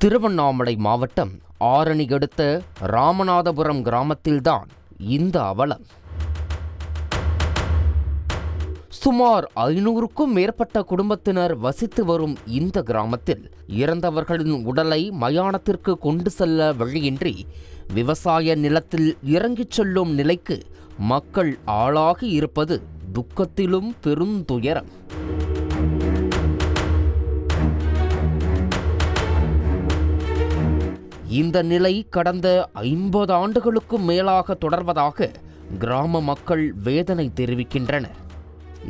திருவண்ணாமலை மாவட்டம் ஆரணி அடுத்த ராமநாதபுரம் கிராமத்தில்தான் இந்த அவலம். சுமார் 500க்கும் மேற்பட்ட குடும்பத்தினர் வசித்து வரும் இந்த கிராமத்தில் இறந்தவர்களின் உடலை மயானத்திற்கு கொண்டு செல்ல வழியின்றி விவசாய நிலத்தில் இறங்கிச் செல்லும் நிலைக்கு மக்கள் ஆளாகி இருப்பது துக்கத்திலும் பெருந்துயரம். இந்த நிலை கடந்த 50 ஆண்டுகளுக்கும் மேலாக தொடர்வதாக கிராம மக்கள் வேதனை தெரிவிக்கின்றனர்.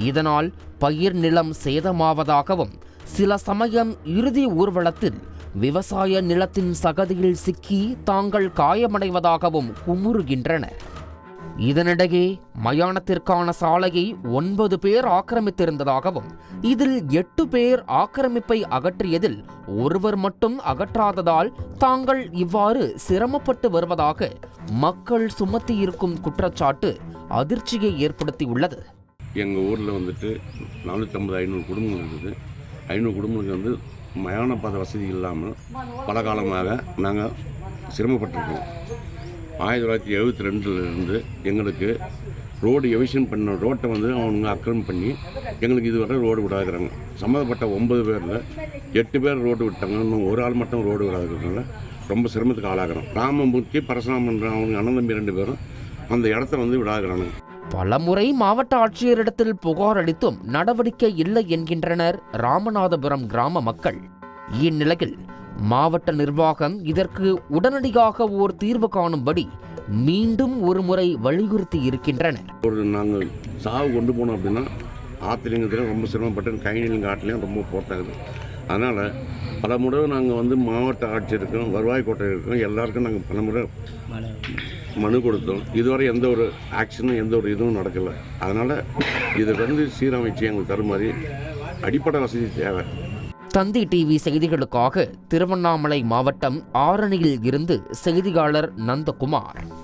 இதனால் பயிர் நிலம் சேதமாவதாகவும் சில சமயம் இறுதி ஊர்வலத்தில் விவசாய நிலத்தின் சகதியில் சிக்கி தாங்கள் காயமடைவதாகவும் குமுறுகின்றனர். இதனிடையே மயானத்திற்கான சாலையை 9 பேர் ஆக்கிரமித்திருந்ததாகவும் இதில் 8 பேர் ஆக்கிரமிப்பை அகற்றியதில் ஒருவர் மட்டும் அகற்றாததால் தாங்கள் இவ்வாறு சிரமப்பட்டு வருவதாக மக்கள் சுமத்தியிருக்கும் குற்றச்சாட்டு அதிர்ச்சியை ஏற்படுத்தியுள்ளது. எங்கள் ஊரில் வந்துட்டு 450-500 குடும்பங்கள் இருக்குது. 500 குடும்பங்களுக்கு மயான பாதை வசதி இல்லாமல் பல காலமாக நாங்கள் சிரமப்பட்டிருக்கோம். 1972 எங்களுக்கு ரோடு எவிஷன் பண்ண ரோட்டை அவங்க அக்கிரமம் பண்ணி எங்களுக்கு இதுவரை ரோடு விடாதுக்கிறாங்க. சம்மந்தப்பட்ட 9 பேரில் 8 பேர் ரோடு விட்டாங்க. இன்னும் ஒரு ஆள் மட்டும் ரோடு விடாதுக்கிறதுனால ரொம்ப சிரமத்துக்கு ஆளாகிறோம். ராமமூர்த்தி பரசுராமன் அவங்க அண்ணன் தம்பி 2 பேரும் அந்த இடத்த விடாதுக்கிறாங்க. பலமுறை மாவட்ட ஆட்சியரிடத்தில் புகார் அளித்தும் நடவடிக்கை இல்லை என்கின்றனர் ராமநாதபுரம் கிராம மக்கள். இந்நிலையில் மாவட்ட நிர்வாகம் இதற்கு உடனடியாக ஓர் தீர்வு காணும்படி மீண்டும் ஒரு முறை வலியுறுத்தி இருக்கின்றனர். நாங்கள் சாவு கொண்டு போனோம் அப்படின்னா ஆத்திரங்கத்தில் ரொம்ப சிரமப்பட்டு கைநிலும் காட்டிலையும் ரொம்ப போட்டாங்க. அதனால் பல முறை நாங்கள் மாவட்ட ஆட்சியருக்கும் வருவாய் கோட்டை இருக்கோம் எல்லாருக்கும் நாங்கள் பல முறை மனு கொடுத்தோம். இதுவரை எந்த ஒரு ஆக்ஷனும் எந்த ஒரு இதுவும் நடக்கலை. அதனால் இதை சீரமைச்சு எங்களுக்கு தருமாறி அடிப்படை வசதி தேவை. தந்தி டிவி செய்திகளுக்காக திருவண்ணாமலை மாவட்டம் ஆரணியில் இருந்து செய்தியாளர் நந்தகுமார்.